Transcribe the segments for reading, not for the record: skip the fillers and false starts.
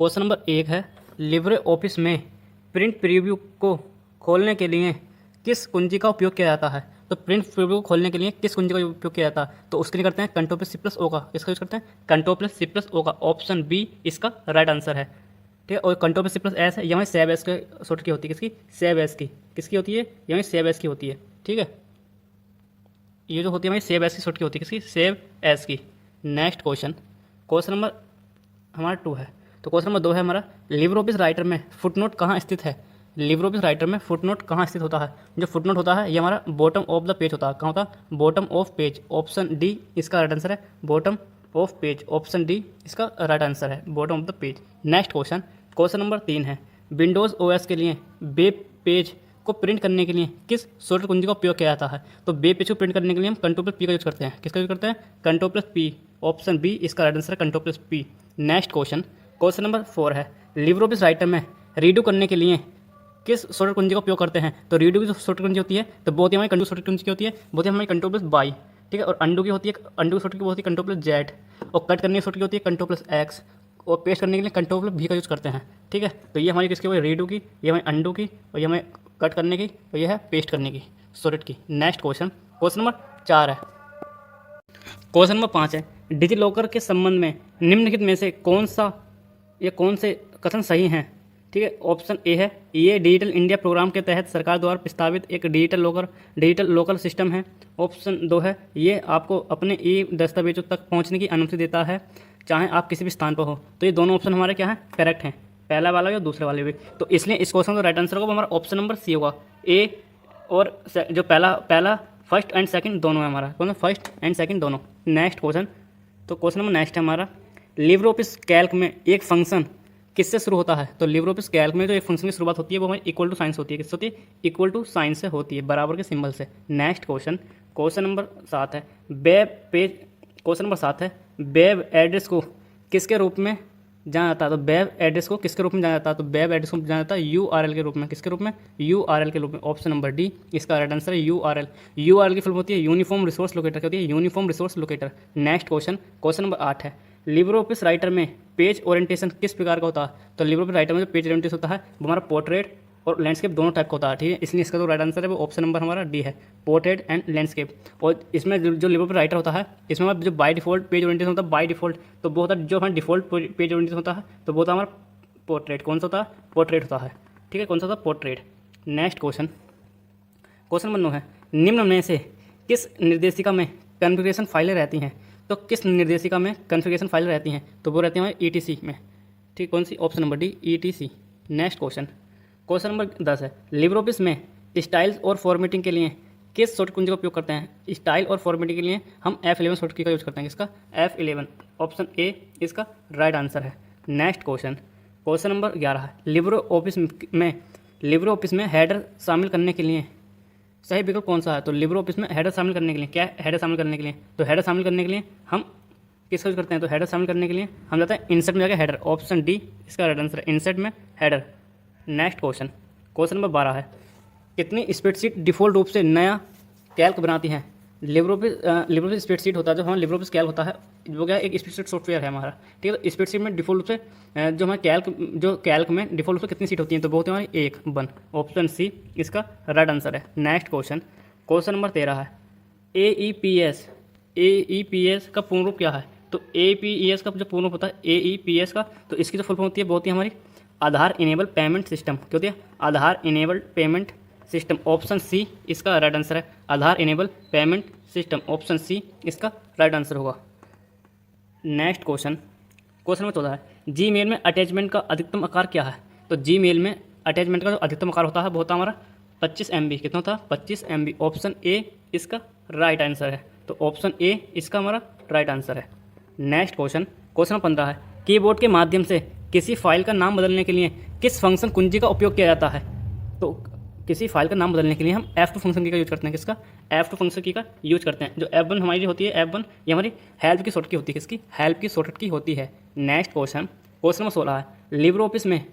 Question number 1 है, LibreOffice में print preview को खोलने के लिए किस कुंजी का उपयोग किया जाता है? तो प्रिंट प्रीव्यू को खोलने के लिए किस कुंजी का उपयोग किया जाता है? तो उसके लिए करते हैं control plus C plus O का। इसका यूज करते हैं control plus C plus O का। ऑप्शन बी इसका राइट आंसर है। ठीक है, और control plus C plus S है, ये हमारी सेव एस के सॉर्ट की होती है। किसकी? सेव एस की। किसकी होती है? ये हमारी सेव एस की होती है। ठीक है, ये जो होती है हमारी सेव एस की सॉर्ट की होती है। किसकी? सेव एस की। नेक्स्ट क्वेश्चन, क्वेश्चन नंबर हमारा 2 है। तो क्वेश्चन नंबर 2 है हमारा, लिब्रे ऑफिस राइटर में फुटनोट कहाँ स्थित है? लिब्रे ऑफिस राइटर में फुटनोट कहाँ स्थित होता है? जो फुटनोट होता है ये हमारा बॉटम ऑफ द पेज होता है। कहाँ होता है? Bottom of page. Option D इसका राइट आंसर है, bottom of page. Option D इसका राइट आंसर है, bottom of the page. Next question, question number 3 है, विंडोज़ ओएस के लिए वेब पेज को प्रिंट करने के लिए किस शॉर्टकट कुंजी का उपयोग किया जाता है? तो वेब पेज को प्रिंट करने के लिए हम कंट्रोल प्लस पी का यूज करते हैं। किसका यूज करते हैं? Control plus P. Option B इसका राइट आंसर है, control plus P. Next question, question number 4 है, लिब्रे ऑफिस राइटर में रीडू करने के लिए किस शॉर्टकट कुंजी का उपयोग करते हैं? तो रीडू की जो शॉर्टकट कुंजी होती है तो बहुत ही हमारी कंट्रोल शॉर्टकट कुंजी की होती है, बहुत ही हमारी कंट्रोल प्लस बाई। ठीक है, और अंडू की होती है, अंडू की शॉर्टकट की होती है कंट्रोल प्लस जेड। और कट करने की शॉर्टकट होती है कंट्रोल प्लस एक्स। और पेस्ट करने के लिए कंट्रोल प्लस भी का यूज करते हैं। ठीक है, तो ये हमारी किसकी हुई? रीडू की, ये हमारी अंडू की, और ये हमें कट करने की, और ये है पेस्ट करने की शॉर्टकट की। नेक्स्ट क्वेश्चन, क्वेश्चन नंबर 4 है। क्वेश्चन नंबर 5 है, डिजी लॉकर के संबंध में निम्नलिखित में से कौन से कथन सही हैं? ठीक है, ऑप्शन ए है, ये डिजिटल इंडिया प्रोग्राम के तहत सरकार द्वारा प्रस्तावित एक डिजिटल लॉकर सिस्टम है। ऑप्शन 2 है, ये आपको अपने ई दस्तावेजों तक पहुंचने की अनुमति देता है चाहे आप किसी भी स्थान पर हो। तो ये दोनों ऑप्शन हमारे क्या हैं? करेक्ट हैं, पहला वाला भी और दूसरे वाले भी। तो इसलिए इस क्वेश्चन का राइट आंसर होगा हमारा ऑप्शन नंबर सी होगा। ए और जो पहला फर्स्ट एंड सेकंड दोनों है हमारा, कौन? फर्स्ट एंड सेकंड दोनों। नेक्स्ट क्वेश्चन, तो क्वेश्चन नंबर नेक्स्ट है हमारा, लिब्रे ऑफिस कैल्क में एक फंक्शन किससे शुरू होता है? तो लिब्रे ऑफिस कैल्क में जो एक फंक्शन की शुरुआत होती है वो हमारी इक्वल टू साइंस होती है। किससे होती है? इक्वल टू साइंस से होती है, बराबर के सिंबल से। नेक्स्ट क्वेश्चन, क्वेश्चन नंबर 7 है, क्वेश्चन नंबर 7 है, वेब एड्रेस को किसके रूप में जाना जाता है? तो वेब एड्रेस को किसके रूप में जाना जाता है? तो वेब एड्रेस को जाना जाता है URL के रूप में। किसके रूप में? URL के रूप में। ऑप्शन नंबर डी इसका राइट आंसर है, URL। URL की फुल होती है यूनिफॉर्म रिसोर्स लोकेटर। क्या होती है? Uniform resource locator. Next question, question number 8 है, लिब्रे ऑफिस राइटर में पेज ओरिएंटेशन किस प्रकार का होता है? तो लिब्रे ऑफिस राइटर में जो पेज ओरिएंटेशन होता है वो हमारा पोर्ट्रेट और लैंडस्केप दोनों टाइप का होता है। ठीक है, इसलिए इसका जो राइट आंसर है वो ऑप्शन नंबर हमारा डी है, पोर्ट्रेट एंड लैंडस्केप। और इसमें जो लिब्रे ऑफिस राइटर होता है इसमें हमारा जो बाय डिफॉल्ट पेज ओरिएंटेशन होता है, बाय डिफॉल्ट तो वो होता है, जो हमारा डिफॉल्ट पेज ओरिएंटेशन होता है तो वो होता है हमारा पोर्ट्रेट। कौन सा होता है? पोर्ट्रेट होता है। ठीक है, कौन सा होता है? Portrait. Next question, question number 9 है, निम्न में से किस निर्देशिका में कॉन्फ़िगरेशन फाइलें रहती हैं? तो किस निर्देशिका में कॉन्फ़िगरेशन फाइलें रहती हैं? तो वो रहती हैं हमारे ETC में। ठीक, कौन सी? Option number D, ETC। Next question, question number 10 है, लिब्रे ऑफिस में स्टाइल्स और फॉर्मेटिंग के लिए किस शॉर्टकट कुंजी का उपयोग करते हैं? स्टाइल और फॉर्मेटिंग के लिए हम F11 शॉर्टकट का यूज करते हैं। किसका? F11। ऑप्शन ए इसका राइट आंसर है। नेक्स्ट क्वेश्चन, क्वेश्चन नंबर 11 है, लिब्रे ऑफिस में हेडर शामिल करने के लिए सही विकल्प कौन सा है? तो लिब्रे ऑफिस में हेडर शामिल करने के लिए क्या है? हेडर शामिल करने के लिए, तो हेडर शामिल करने के लिए हम किसका यूज करते हैं? तो हेडर शामिल करने के लिए हम जाते हैं इंसर्ट में जाकर हेडर। ऑप्शन डी इसका राइट आंसर है, इंसर्ट में header. Next question, question number 12 है, कितनी स्प्रेडशीट डिफ़ॉल्ट रूप से नया कैल्क बनाती है? लिब्रे ऑफिस स्प्रेडशीट होता है, जो हमारा लिब्रे ऑफिस कैल्क होता है वो क्या है? एक स्प्रेडशीट सॉफ्टवेयर है हमारा। ठीक है, तो स्प्रेडशीट में डिफ़ॉल्ट रूप से जो हमारे कैल्क में डिफ़ॉल्ट रूप से कितनी सीट होती हैं? तो बहुत हमारी 1 1। ऑप्शन सी इसका राइट आंसर है। नेक्स्ट क्वेश्चन, क्वेश्चन नंबर 13 है, AEPS का पूर्ण रूप क्या है? तो AEPS का जो पूर्ण रूप होता है AEPS का, तो इसकी जो फुल फॉर्म होती है बहुत ही हमारी आधार इनेबल पेमेंट सिस्टम। क्या होती है? Aadhaar enabled payment system. Option C इसका राइट आंसर है, Aadhaar enable payment system. Option C इसका राइट आंसर होगा। नेक्स्ट क्वेश्चन, क्वेश्चन नंबर 14 है, जीमेल में अटैचमेंट का अधिकतम आकार क्या है? तो जीमेल में अटैचमेंट का जो अधिकतम आकार होता है वो होता है हमारा 25 MB। कितना होता है? 25 MB। ऑप्शन ए इसका राइट आंसर है, तो ऑप्शन ए इसका हमारा राइट आंसर है। नेक्स्ट क्वेश्चन, क्वेश्चन नंबर 15 है, कीबोर्ड के माध्यम से किसी फाइल का नाम बदलने के लिए किस फंक्शन कुंजी का उपयोग किया जाता है? तो किसी फाइल का नाम बदलने के लिए हम F2 फंक्शन की का यूज करते हैं। किसका? F2 फंक्शन की का यूज करते हैं। जो F1 हमारी होती है, F1 ये हमारी हेल्प की शॉर्टकट की होती है। किसकी? हेल्प की शॉर्टकट की होती है। नेक्स्ट क्वेश्चन, क्वेश्चन नंबर 16 है, लिब्रे ऑफिस में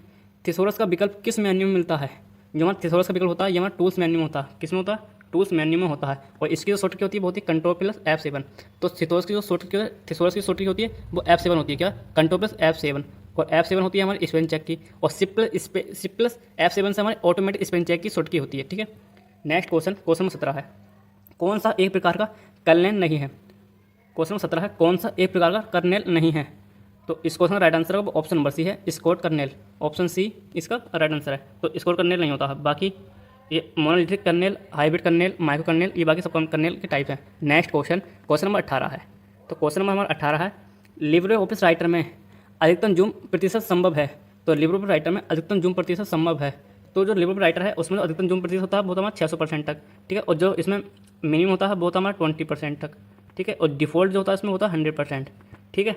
थिसोरस का विकल्प किस मेन्यू में मिलता है? जो हमारा थिसोरस का विकल्प होता है ये हमारा टूल्स मेन्यू में होता है। किस में होता है? टूल्स मेन्यू में होता है। और इसकी जो शॉर्टकट होती है बहुत ही कंट्रोल प्लस F7। तो थिसोरस की जो शॉर्टकट होती है वो F7 होती है। क्या? Control plus F7। और F7 होती है हमारी स्पेलिंग चेक की, और C+ F7 से हमारी ऑटोमेटिक स्पेलिंग चेक की शॉर्ट की होती है। ठीक है, नेक्स्ट क्वेश्चन, क्वेश्चन नंबर 17 है, कौन सा एक प्रकार का कर्नेल नहीं है। क्वेश्चन नंबर 17 है, कौन सा एक प्रकार का कर्नेल नहीं है। तो इस क्वेश्चन का राइट आंसर होगा ऑप्शन नंबर सी है, स्क्वाड कर्नेल। ऑप्शन सी इसका राइट आंसर है। तो स्क्वाड कर्नेल नहीं होता है, बाकी ये monolithic kernel, hybrid kernel, micro kernel, ये बाकी सब कर्नेल के टाइप हैं। नेक्स्ट क्वेश्चन, क्वेश्चन नंबर 18 है। तो क्वेश्चन नंबर हमारा 18 है, लिब्रे ऑफिस राइटर में अधिकतम जूम प्रतिशत संभव है। तो लिब्रे ऑफिस राइटर में अधिकतम जूम प्रतिशत संभव है। तो जो लिब्रे ऑफिस राइटर है उसमें जो अधिकतम जूम प्रतिशत होता है वो होता है हमारा 600% तक। ठीक है, और जो इसमें मिनिमम होता है वो होता है हमारा 20% तक। ठीक है, और डिफ़ॉल्ट जो होता है इसमें होता है 100%। ठीक है,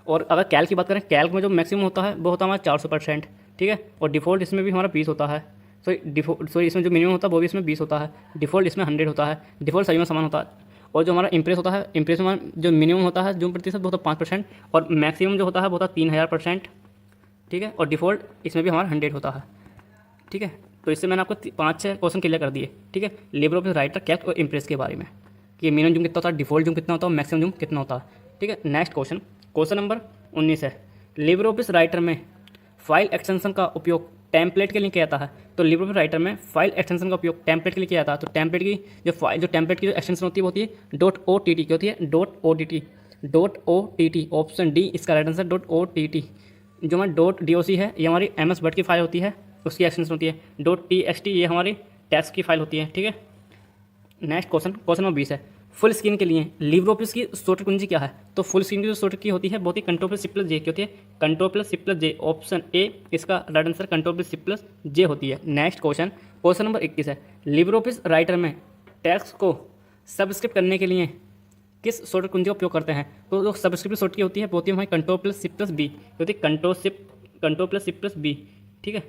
और अगर कैल्क की बात करें, कैल्क में जो मैक्सिमम होता है वो होता है हमारा 400%। ठीक है, और डिफ़ॉल्ट इसमें भी हमारा 20 होता है। सॉरी इसमें जो मिनिमम होता है वो भी इसमें 20 होता है, डिफ़ॉल्ट इसमें 100 होता है। डिफ़ॉल्ट सभी में समान होता है। और जो हमारा इम्प्रेस होता है, इम्प्रेस में जो मिनिमम होता है जूम प्रतिशत वो होता है 5%, और मैक्सिमम जो होता है वो होता है 3000%। ठीक है, और डिफ़ॉल्ट इसमें भी हमारा 100 होता है। ठीक है, तो इससे मैंने आपको 5-6 क्वेश्चन क्लियर कर दिए। ठीक है, लिब्रे ऑफिस राइटर, कैल्क और इम्प्रेस के बारे में कि मिनिमम जूम कितना होता है, डिफ़ॉल्ट जूम कितना होता है, मैक्सिमम जूम कितना होता है। ठीक है, नेक्स्ट क्वेश्चन, क्वेश्चन नंबर 19 है, लिब्रे ऑफिस राइटर में फाइल एक्सटेंशन का उपयोग टेम्पलेट के लिए किया जाता है। तो लिब्रे ऑफिस राइटर में फाइल एक्सटेंशन का उपयोग टेम्पलेट के लिए किया जाता है। तो टेम्पलेट की जो टेम्पलेट की जो एक्सटेंशन होती है वो होती है .ott की होती है, .ott। ऑप्शन डी इसका राइट आंसर, .ott। जो हमारी .doc है ये हमारी MS वर्ड की फाइल होती है, उसकी एक्सटेंशन होती है। .txt ये हमारी टेक्स्ट की फाइल होती है। ठीक है, नेक्स्ट क्वेश्चन, क्वेश्चन नंबर 20 है, फुल स्क्रीन के लिए लिब्रे ऑफिस की शॉर्टकट कुंजी क्या है। तो फुल स्क्रीन की जो शॉर्टकट की होती है बहुत ही Ctrl+C+J की होती है, Ctrl+C+J। ऑप्शन ए इसका राइट आंसर Ctrl+C+J होती है। नेक्स्ट क्वेश्चन, क्वेश्चन नंबर 21 है, लिब्रे ऑफिस राइटर में टेक्स्ट को सब्सक्रिप्ट करने के लिए किस शॉर्टकट कुंजी का उपयोग करते हैं। तो जो सब्सक्रिप्ट शॉर्टकट की होती है वो होती है हमारी Ctrl+C+B होती है, Ctrl+C+B। ठीक है,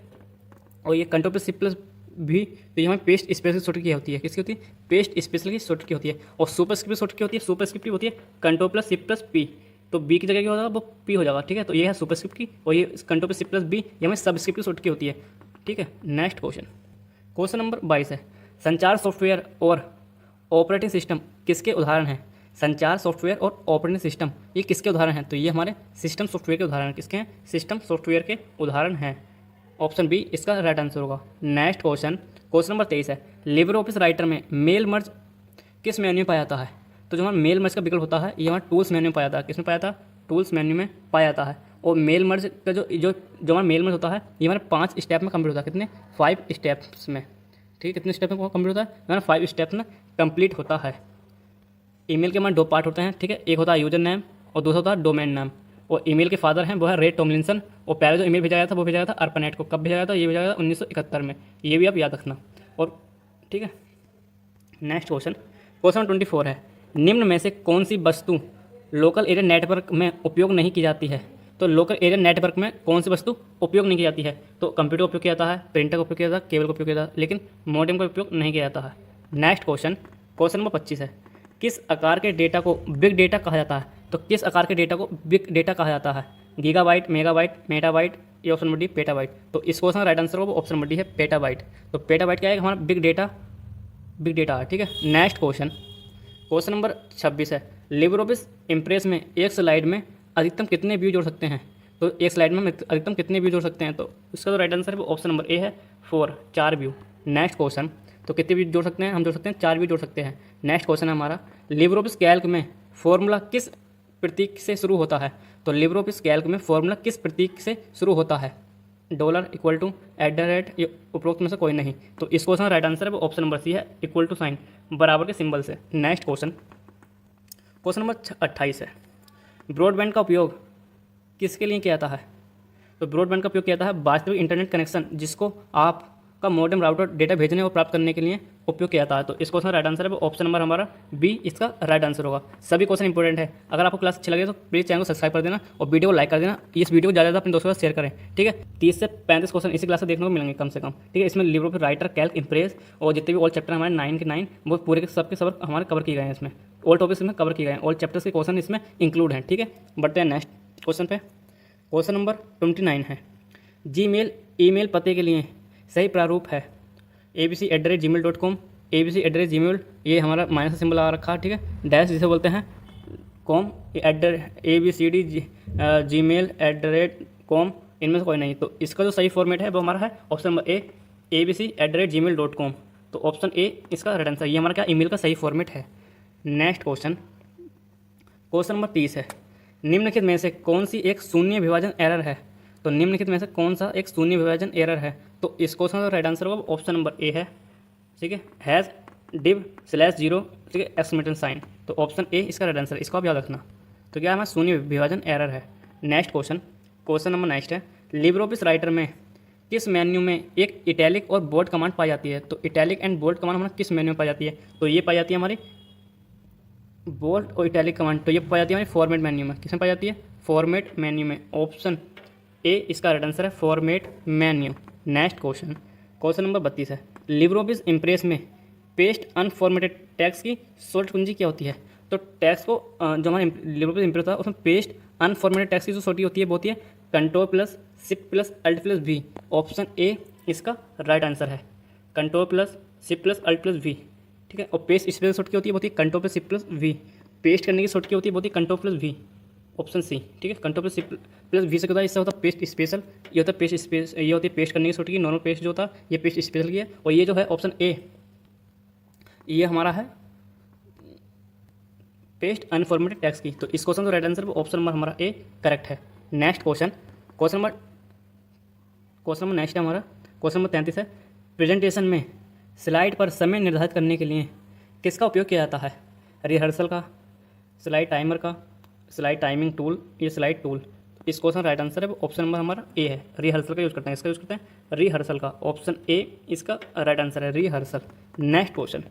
और ये Ctrl+C+B तो ये हमारी पेस्ट स्पेशल शॉर्टकट की होती है। किसकी होती है, पेस्ट स्पेशल की शॉर्टकट की होती है। और सुपरस्क्रिप्ट शॉर्टकट की होती है, सुपरस्क्रिप्ट की होती है Ctrl+C+P। तो बी की जगह क्या हो जाएगा, वो पी हो जाएगा। ठीक है, तो ये है सुपरस्क्रिप्ट की, और ये Ctrl+C+B ये हमारी सबस्क्रिप्ट की शॉर्टकट की होती है। ठीक है, नेक्स्ट क्वेश्चन, क्वेश्चन नंबर 22 है, संचार सॉफ्टवेयर और ऑपरेटिंग सिस्टम किसके उदाहरण हैं। संचार सॉफ्टवेयर और ऑपरेटिंग सिस्टम ये किसके उदाहरण हैं। तो ये हमारे सिस्टम सॉफ्टवेयर के उदाहरण किसके हैं, सिस्टम सॉफ्टवेयर के उदाहरण हैं। ऑप्शन बी इसका राइट आंसर होगा। नेक्स्ट क्वेश्चन, क्वेश्चन नंबर 23 है, लिब्रे ऑफिस राइटर में मेल मर्ज किस मेन्यू में पाया जाता है। तो जो हमारा मेल मर्ज का विकल्प होता है ये हमारा टूल्स मेन्यू में पाया जाता है। किसमें पाया जाता है, टूल्स मेन्यू में पाया जाता है। और मेल मर्ज का जो जो जो हमारा मेल मर्ज होता है ये हमारे 5 स्टेप में कंप्लीट होता है। कितने, 5 स्टेप्स में। ठीक है, कितने स्टेप में कंप्लीट होता है, हमारा 5 स्टेप्स में कंप्लीट होता है। ईमेल के हमारे 2 पार्ट होते हैं। ठीक है, एक होता है यूजर नेम और दूसरा होता है डोमेन नाम। और ईमेल के फादर हैं वो है रे टॉमलिंसन, और पहले जो ईमेल भेजा गया था वो भेजा गया था ARPANET को। कब भेजा गया था, ये भेजा गया था 1971 में। ये भी आप याद रखना। और ठीक है, नेक्स्ट क्वेश्चन, क्वेश्चन 24 है, निम्न में से कौन सी वस्तु लोकल एरिया नेटवर्क में उपयोग नहीं की जाती है। तो लोकल एरिया नेटवर्क में कौन सी वस्तु उपयोग नहीं की जाती है। तो कंप्यूटर का उपयोग किया जाता है, प्रिंटर का उपयोग किया जाता है, केबल का उपयोग किया जाता है, लेकिन मॉडेम का उपयोग नहीं किया जाता है। नेक्स्ट क्वेश्चन, क्वेश्चन नंबर 25 है, किस आकार के डेटा को बिग डेटा कहा जाता है। तो किस आकार के डेटा को बिग डेटा कहा जाता है, गीगाबाइट, मेगाबाइट, मेटाबाइट, ये ऑप्शन नंबर डी पेटाबाइट। तो इस क्वेश्चन का राइट आंसर होगा ऑप्शन नंबर डी है पेटाबाइट। तो पेटाबाइट क्या है, हमारा बिग डेटा है। ठीक है, नेक्स्ट क्वेश्चन, क्वेश्चन नंबर 26 है, लिब्रे ऑफिस इम्प्रेस में एक स्लाइड में अधिकतम कितने व्यू जोड़ सकते हैं। तो एक स्लाइड में अधिकतम कितने व्यू जोड़ सकते हैं। तो इसका जो राइट आंसर है वो ऑप्शन नंबर ए है 4 व्यू। नेक्स्ट क्वेश्चन, तो कितने व्यू जोड़ सकते हैं, हम जोड़ सकते हैं 4 व्यू जोड़ सकते हैं। नेक्स्ट क्वेश्चन है हमारा, लिब्रे ऑफिस कैल्क में फॉर्मूला किस प्रतीक से शुरू होता है। तो लिब्रे ऑफिस कैल्क में फॉर्मूला किस प्रतीक से शुरू होता है, $, ये उपरोक्त में से कोई नहीं। तो इस क्वेश्चन का राइट आंसर है वो ऑप्शन नंबर सी है = साइन, बराबर के सिंबल से। नेक्स्ट क्वेश्चन, क्वेश्चन नंबर 28 है, ब्रॉडबैंड का उपयोग किसके लिए किया जाता है। तो ब्रॉडबैंड का उपयोग किया जाता है वास्तविक इंटरनेट कनेक्शन जिसको आपका मॉडेम राउटर डेटा भेजने और प्राप्त करने के लिए उपयोग किया जाता है। तो इस क्वेश्चन का राइट आंसर है वो ऑप्शन नंबर हमारा बी इसका राइट आंसर होगा। सभी क्वेश्चन इंपॉर्टेंट है। अगर आपको क्लास अच्छा लगे तो प्लीज़ चैनल को सब्सक्राइब कर देना और वीडियो को लाइक कर देना। इस वीडियो को ज़्यादा अपने दोस्तों के साथ शेयर करें। ठीक है, 30 से 35 क्वेश्चन इसी क्लास से देखने को मिलेंगे कम से कम। ठीक है, इसमें Libre office writer, Calc, impress और जितने भी ऑल चैप्टर हमारे 9 के 9 वो पूरे के सब हमारे कवर किए गए हैं। इसमें ऑल टॉपिक्स में कवर किए गए हैं, ऑल चैप्टर्स के क्वेश्चन इसमें इंक्लूड हैं। ठीक है, बढ़ते हैं नेक्स्ट क्वेश्चन पे। क्वेश्चन नंबर 29 है, जीमेल ईमेल पते के लिए सही प्रारूप है abc@gmail.com, abc@gmail, ये हमारा माइनस का सिंबल आ रखा है। ठीक है, डैश जिसे बोलते हैं, com, abcd gmail@ कॉम इनमें से कोई नहीं। तो इसका जो सही फॉर्मेट है वो हमारा है ऑप्शन नंबर ए abc@gmail.com। तो ऑप्शन ए इसका राइट आंसर, ये हमारा क्या ईमेल का सही फॉर्मेट है। नेक्स्ट क्वेश्चन, क्वेश्चन नंबर 30 है, निम्नलिखित में से कौन सी एक शून्य विभाजन एरर है। तो निम्नलिखित में से कौन सा एक शून्य विभाजन एरर है। तो इस क्वेश्चन का राइट आंसर होगा ऑप्शन नंबर ए है, ठीक है, हैज़ div/0, ठीक है, एक्सक्लेमेशन साइन। तो ऑप्शन ए इसका राइट आंसर, इसको आप याद रखना। तो क्या हमारा शून्य विभाजन एरर है। Next question, question number next है, लिब्रे ऑफिस राइटर में किस मेन्यू में एक इटैलिक और बोल्ड कमांड पाई जाती है। तो इटैलिक एंड बोल्ड कमांड हमारा किस मेन्यू में पाई जाती है। तो ये पाई जाती है हमारी बोल्ड और इटैलिक कमांड, तो ये पाई जाती है हमारी फॉर्मेट मेन्यू में। किसमें पाई जाती है, फॉर्मेट मेन्यू में। ऑप्शन ए इसका राइट आंसर है, format menu. Next question, question number 32 है, लिब्रे ऑफिस इम्प्रेस में पेस्ट अनफॉर्मेटेड टैक्स की शॉर्ट कुंजी क्या होती है। तो टैक्स को जो हमारे लिब्रे ऑफिस इम्प्रेस होता है उसमें पेस्ट अनफॉर्मेटेड टैक्स की जो शॉर्ट होती है वो होती है Ctrl+Shift+Alt+V। ऑप्शन ए इसका राइट आंसर है, Ctrl+Shift+Alt+V, ठीक है। और पेस्ट स्पेस शॉर्ट की होती है वो होती है Ctrl+Shift+V। पेस्ट करने की शॉर्ट की होती है वो होती है Ctrl+V, ऑप्शन सी, ठीक है। Ctrl+Shift+V से होता है, इससे होता है पेस्ट स्पेशल, ये होता है पेस्ट स्पेस, ये होती है पेस्ट करने की शॉर्ट की। नॉर्मल पेस्ट जो होता है ये पेस्ट स्पेशल की है। और ये जो है ऑप्शन ए, ये हमारा है पेस्ट अनफॉर्मेटेड टैक्स की। तो इस क्वेश्चन का राइट आंसर ऑप्शन नंबर हमारा ए करेक्ट है। Next question, question number next है हमारा, क्वेश्चन नंबर 33 है, प्रेजेंटेशन में स्लाइड पर समय निर्धारित करने के लिए किसका उपयोग किया जाता है। रिहर्सल का, स्लाइड टाइमर का, स्लाइड टाइमिंग टूल, ये स्लाइड टूल। इस क्वेश्चन राइट आंसर है ऑप्शन नंबर हमारा ए है, रिहर्सल का यूज़ करते हैं। इसका यूज़ करते हैं रिहर्सल का, ऑप्शन ए इसका राइट आंसर है, रिहर्सल। नेक्स्ट क्वेश्चन,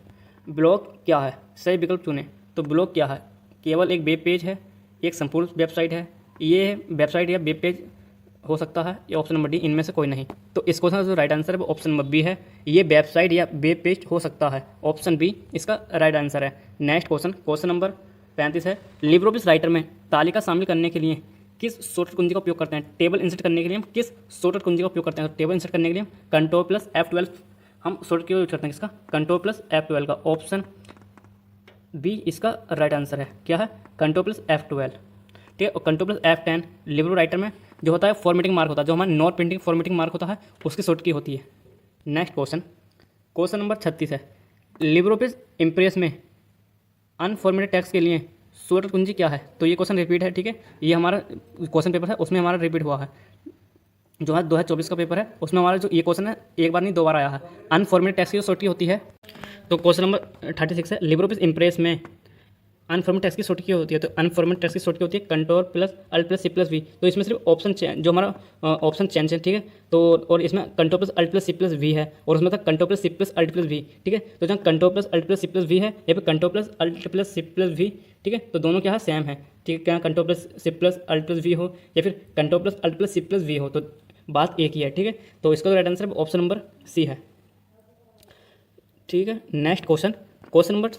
ब्लॉग क्या है, सही विकल्प चुनें। तो ब्लॉग क्या है, केवल एक वेब पेज है, एक संपूर्ण वेबसाइट है, ये वेबसाइट या वेब पेज हो सकता है, ये ऑप्शन नंबर डी इनमें से कोई नहीं। तो इस क्वेश्चन का जो राइट आंसर है वो ऑप्शन नंबर बी है, ये वेबसाइट या वेब पेज हो सकता है, ऑप्शन बी इसका राइट आंसर है। नेक्स्ट क्वेश्चन, क्वेश्चन नंबर 35 है, लिब्रे ऑफिस राइटर में तालिका शामिल करने के लिए किस शॉर्टकट कुंजी का उपयोग करते हैं। टेबल इंसर्ट करने के लिए हम किस शॉर्टकट कुंजी का उपयोग करते हैं। तो टेबल इंसर्ट करने के लिए हम Ctrl+F12 हम शॉर्टकट का यूज करते हैं, किसका, Ctrl+F12 का, ऑप्शन बी इसका राइट आंसर है। क्या है, Ctrl+F12, ठीक है। और Ctrl+F10 लिब्रे राइटर में जो होता है फॉर्मेटिंग मार्क होता है, जो हमारा नॉट प्रिंटिंग फॉर्मेटिंग मार्क होता है उसकी शॉर्ट की होती है। नेक्स्ट क्वेश्चन, क्वेश्चन नंबर 36 है, लिब्रे ऑफिस इम्प्रेस में अनफॉर्मेटेड टेक्स्ट के लिए शॉर्टकट कुंजी क्या है। तो ये क्वेश्चन रिपीट है, ठीक है, ये हमारा क्वेश्चन पेपर है उसमें हमारा रिपीट हुआ है, जो है 2024 का पेपर है उसमें हमारा जो ये क्वेश्चन है एक बार नहीं दो बार आया है। अनफॉर्मेटेड टेक्स्ट की जो शॉर्ट की होती है, तो क्वेश्चन नंबर 36 है, लिब्रे ऑफिस इम्प्रेस में अनफॉर्मेटेड टेक्स्ट की शॉर्ट की होती है। तो अनफॉर्मेटेड टेक्स्ट की शॉर्ट की होती है Ctrl+Alt+C+V। तो इसमें सिर्फ ऑप्शन जो हमारा ऑप्शन चेंज है, ठीक है। तो और इसमें Ctrl+Alt+C+V है और उसमें था Ctrl+C+Alt+V, ठीक है। तो जहाँ Ctrl+Alt+C+V है या फिर Ctrl+Alt+C+V, ठीक है। तो दोनों क्या है, सेम है, ठीक है। क्या Ctrl+C+Alt+V हो या फिर Ctrl+Alt+C+V हो, तो बात एक ही है, ठीक है। तो इसका right answer option number C है, ठीक है। नेक्स्ट क्वेश्चन, क्वेश्चन नंबर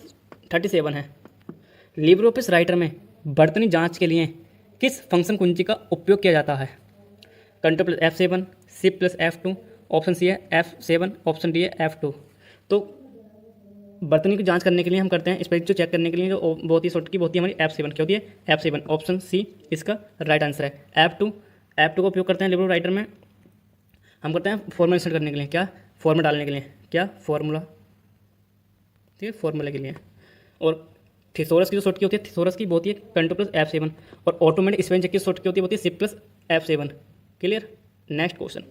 37 है, लिब्रे ऑफिस राइटर में वर्तनी जांच के लिए किस फंक्शन कुंजी का उपयोग किया जाता है। Ctrl+F7, Shift+F2, ऑप्शन सी है F7, ऑप्शन डी है F2। तो वर्तनी की जांच करने के लिए हम करते हैं, स्पेलिंग जो चेक करने के लिए जो बहुत ही शॉर्ट की होती है हमारी F7, क्या होती है F7, ऑप्शन सी इसका राइट आंसर है। F2 का उपयोग करते हैं लिब्रे राइटर में, हम करते हैं फॉर्मूला इंसर्ट करने के लिए, क्या, फॉर्मूला डालने के लिए, क्या, फॉर्मूला, ठीक है, फॉर्मूले के लिए। और थिसोरस की जो शॉर्ट की होती है, थिसोरस की बहुत ही Ctrl+F7। और ऑटोमेटिक स्पेलिंग चेक की शॉर्ट की होती है Shift+F7। Clear. Next question,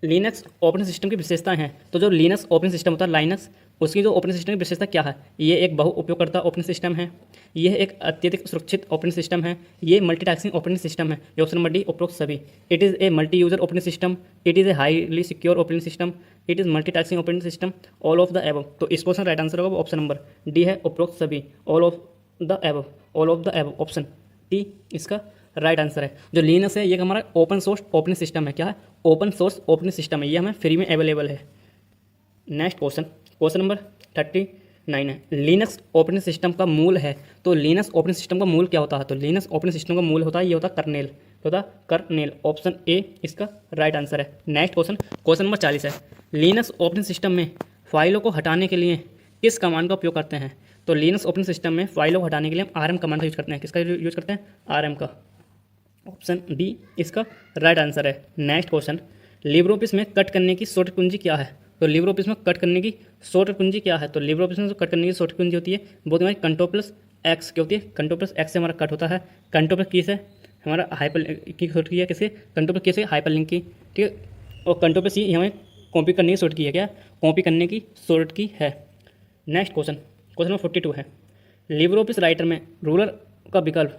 Linux operating system की विशेषताएं हैं। तो जो लिनक्स ऑपरेटिंग सिस्टम होता है लाइनक्स, उसकी जो ऑपरेटिंग सिस्टम की विशेषता क्या है, ये एक बहु उपयोगकर्ता ऑपरेटिंग सिस्टम है, यह एक अत्यधिक सुरक्षित ऑपरेटिंग सिस्टम है, ये मल्टीटास्किंग ऑपरेटिंग सिस्टम है, ये ऑप्शन नंबर डी उपरोक्त सभी। It is a multi user operating system, it is a highly secure operating system, it is multitasking operating system, all of the above. तो इस question right answer होगा option number D है, उपरोक्त सभी, all of the above, all of the above, option D इसका right answer है। जो Linux है ये हमारा ओपन सोर्स ऑपरेटिंग सिस्टम है, क्या है, ओपन सोर्स ऑपरेटिंग सिस्टम है, ये हमें फ्री में अवेलेबल है। नेक्स्ट क्वेश्चन, क्वेश्चन नंबर 39 है, लिनक्स ऑपरेटिंग सिस्टम का मूल है। तो लिनक्स ऑपरेटिंग सिस्टम का मूल क्या होता है। तो लिनक्स ऑपरेटिंग सिस्टम का मूल होता है, ये होता है कर्नेल, होता है कर्नेल, ऑप्शन ए इसका राइट आंसर है। नेक्स्ट क्वेश्चन, क्वेश्चन नंबर 40 है, लिनक्स ऑपरेटिंग सिस्टम में फाइलों को हटाने के लिए किस कमांड का उपयोग करते हैं। तो लिनक्स ऑपरेटिंग सिस्टम में फाइलों को हटाने के लिए हम rm कमांड का यूज करते हैं, किसका यूज करते हैं, rm का, ऑप्शन डी इसका राइट आंसर है। नेक्स्ट क्वेश्चन, लिब्रे ऑफिस में कट करने की शॉर्ट कुंजी क्या है? तो लिब्रे ऑफिस में कट करने की शॉर्ट कुंजी क्या है? तो लिब्रे ऑफिस में जो कट करने की शॉर्ट कुंजी होती है वो हमारी कंट्रोल प्लस एक्स की होती है। कंट्रोल प्लस एक्स से हमारा कट होता है। कंट्रोल प्लस की से हमारा हाइपर की शॉर्ट की है, किसे? कंट्रोल प्लस की से हाइपर लिंक की, ठीक है। और कंट्रोल प्लस सी हमें कॉपी करने की शॉर्ट की है, क्या? कॉपी करने की शॉर्ट की है। नेक्स्ट क्वेश्चन, क्वेश्चन नंबर 42 है, लिब्रे ऑफिस राइटर में रूलर का विकल्प,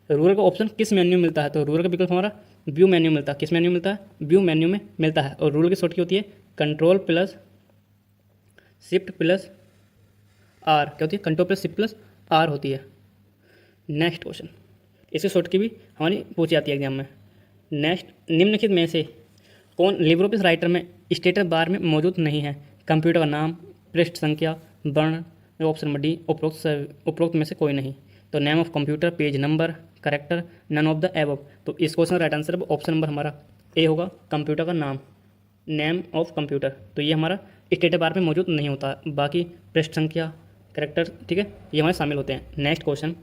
रूलर का ऑप्शन किस मेन्यू में मिलता है? तो रूलर का विकल्प हमारा व्यू मेन्यू मिलता है। किस मेन्यू मिलता है? व्यू मेन्यू में मिलता है। और रूलर की शॉर्ट की होती है control plus shift plus R, क्या होती है? Control plus shift plus R होती है। नेक्स्ट क्वेश्चन, इसकी शॉर्ट की भी हमारी पूछी जाती है एग्जाम में। नेक्स्ट, निम्नलिखित में से कौन लिब्रे ऑफिस राइटर में स्टेटस बार में मौजूद नहीं है? कंप्यूटर का नाम, पृष्ठ संख्या, वर्ण, ऑप्शन नंबर डी उपरोक्त में से कोई नहीं। तो name of computer, page number, character, none of the above. तो इस क्वेश्चन का राइट आंसर ऑप्शन नंबर हमारा ए होगा, कंप्यूटर का नाम, नेम ऑफ कंप्यूटर। तो ये हमारा स्टेटस बार में मौजूद नहीं होता, बाकी पृष्ठ संख्या, करेक्टर, ठीक है, ये हमारे शामिल होते हैं। Next question,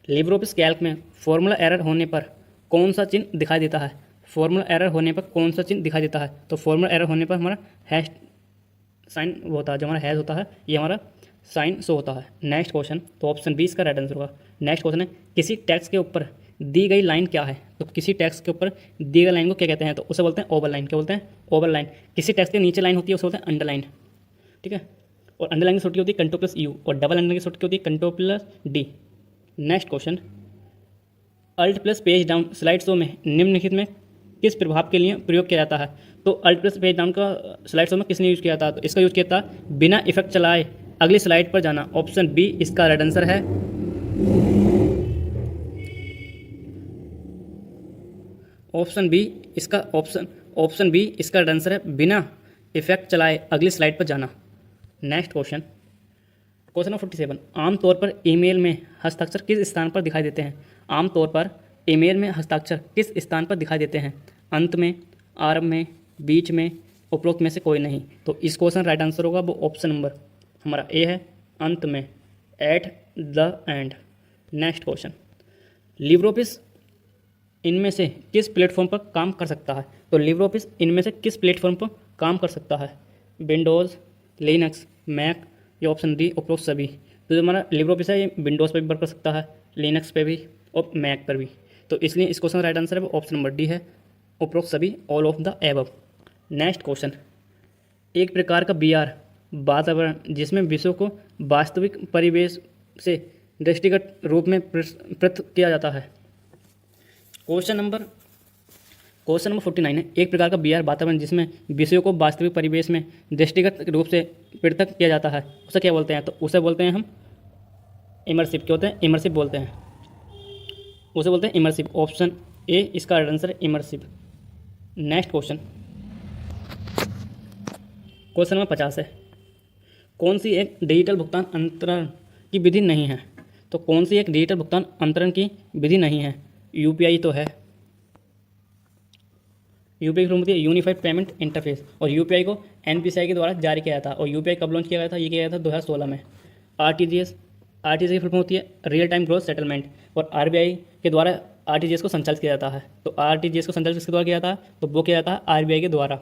Libre office Calc में फॉर्मूला एरर होने पर कौन सा चिन्ह दिखाई देता है? फॉर्मूला एरर होने पर कौन सा चिन्ह दिखाई देता है? तो फॉर्मूला एरर होने पर हमारा हैश साइन होता है, जो हमारा हैश होता है ये हमारा साइन शो होता है। नेक्स्ट क्वेश्चन, तो ऑप्शन 20 का राइट आंसर होगा। नेक्स्ट क्वेश्चन है, किसी टेक्स्ट के ऊपर दी गई लाइन क्या है? तो किसी टेक्स्ट के ऊपर दी गई लाइन को क्या कहते हैं? तो उसे बोलते हैं ओवर लाइन। क्या बोलते हैं? Over line. किसी टेक्स्ट के नीचे लाइन होती है उसे बोलते हैं अंडरलाइन, ठीक है। और अंडरलाइन की शॉर्ट की होती है कंट्रोल प्लस यू, और डबल अंडर की शॉर्ट की होती है control plus D. Next question, alt plus page down slide show में निम्नलिखित में किस प्रभाव के लिए प्रयोग किया जाता है? तो अल्ट प्लस पेज डाउन का स्लाइड शो में किसने यूज़ किया था? तो इसका यूज़ किया था बिना इफेक्ट चलाए अगली स्लाइड पर जाना। ऑप्शन बी इसका राइट आंसर है। ऑप्शन बी इसका राइट आंसर है, बिना इफेक्ट चलाए अगली स्लाइड पर जाना। नेक्स्ट क्वेश्चन, क्वेश्चन नंबर 47, आमतौर पर ईमेल में हस्ताक्षर किस स्थान पर दिखाई देते हैं? आमतौर पर ईमेल में हस्ताक्षर किस स्थान पर दिखाई देते हैं? अंत में, आरंभ में, बीच में, उपरोक्त में से कोई नहीं। तो इस क्वेश्चन राइट आंसर होगा वो ऑप्शन नंबर हमारा ए है, अंत में, at the end. Next question, Libre office इनमें से किस प्लेटफॉर्म पर काम कर सकता है? तो लिब्रे ऑफिस इनमें से किस प्लेटफॉर्म पर काम कर सकता है? विंडोज़, लिनक्स, मैक, या ऑप्शन डी उपरोक्त सभी। तो जो हमारा लिब्रे ऑफिस है ये विंडोज़ पर भी वर्क कर सकता है, लिनक्स पे भी और मैक पर भी। तो इसलिए इस क्वेश्चन का राइट आंसर है वो ऑप्शन नंबर डी है, उपरोक्त सभी, all of the above. Next question, एक प्रकार का बीआर वातावरण जिसमें विषयों को वास्तविक परिवेश से दृष्टिगत रूप में पृथक किया जाता है। क्वेश्चन नंबर 49 है, एक प्रकार का बीआर वातावरण जिसमें विषयों को वास्तविक परिवेश में दृष्टिगत रूप से पृथक किया जाता है, उसे क्या बोलते हैं? तो उसे बोलते हैं हम इमर्सिव। क्या होते हैं? इमर्सिव बोलते हैं, उसे बोलते हैं इमर्सिव। ऑप्शन ए इसका आंसर है, immersive. Next question, question number 50 है, कौन सी एक डिजिटल भुगतान अंतरण की विधि नहीं है? तो कौन सी एक डिजिटल भुगतान अंतरण की विधि नहीं है? यूपीआई तो है, यूपीआई की होती है यूनिफाइड पेमेंट इंटरफेस, और यूपीआई को एनपीसीआई के द्वारा जारी किया था। और यूपीआई कब लॉन्च किया गया था? ये किया गया था 2016 में। आरटीजीएस की फुल फॉर्म होती है रियल टाइम ग्रोथ सेटलमेंट, और आरबीआई के द्वारा आरटीजीएस को संचालित किया जाता है। तो आरटीजीएस को संचालित किसके द्वारा किया जाता है? तो वो किया जाता है आरबीआई के द्वारा,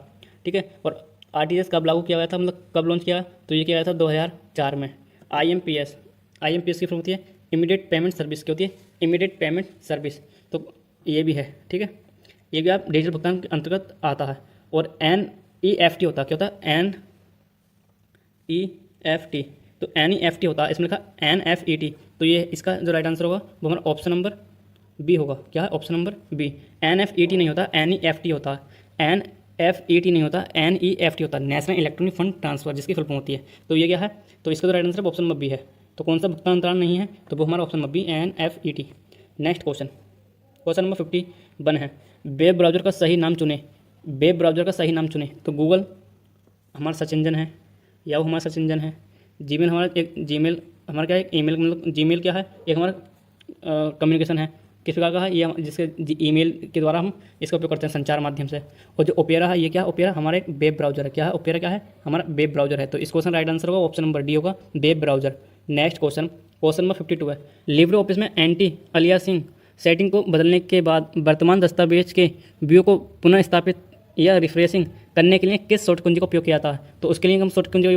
ठीक है। और आरटीजीएस कब लागू किया गया था, मतलब कब लॉन्च किया? तो ये किया गया था 2004 में। आईएमपीएस की फुल होती है इमीडिएट पेमेंट सर्विस, की होती है इमीडिएट पेमेंट सर्विस। तो ये भी है, ठीक है, ये भी आप डिजिटल भुगतान के अंतर्गत आता है। और NEFT होता है, क्या होता है? NEFT, तो NEFT होता है, इसमें लिखा NFET। तो ये इसका जो राइट आंसर होगा वो हमारा ऑप्शन नंबर बी होगा। क्या है? Option number B. NFET नहीं होता, NEFT होता है। NFET नहीं होता, NEFT होता है, नेशनल इलेक्ट्रॉनिक फंड ट्रांसफर, जिसकी फुल फॉर्म होती है। तो ये क्या है? तो इसका जो right answer option number B है। तो कौन सा भुगतान अंतराल नहीं है? तो वो हमारा option number B, NFET। Next question, question number 51 है, वेब ब्राउज़र का सही नाम चुने। वेब ब्राउज़र का सही नाम चुने। तो गूगल हमारा सर्च इंजन है, याहू हमारा सर्च इंजन है, जीमेल हमारा एक जीमेल हमारा क्या है? ईमेल, मतलब जीमेल क्या है? एक हमारा कम्युनिकेशन है, किस प्रकार का है ये? जिसके ईमेल के द्वारा हम इसका उपयोग करते हैं संचार माध्यम से। और जो ओपेरा है ये क्या है? ओपेरा हमारा एक वेब ब्राउज़र है। क्या है? ओपेरा क्या है? हमारा वेब ब्राउज़र है। तो इस क्वेश्चन राइट आंसर होगा ऑप्शन नंबर डी होगा, web browser. Next question, question number 52 है, लिब्रे ऑफिस में एंटी अलियासिंग सेटिंग को बदलने के बाद वर्तमान दस्तावेज के व्यू को पुनः स्थापित या रिफ्रेशिंग करने के लिए किस शॉर्ट कुंजी का उपयोग किया जाता है? तो उसके लिए हम शॉर्ट कुंजी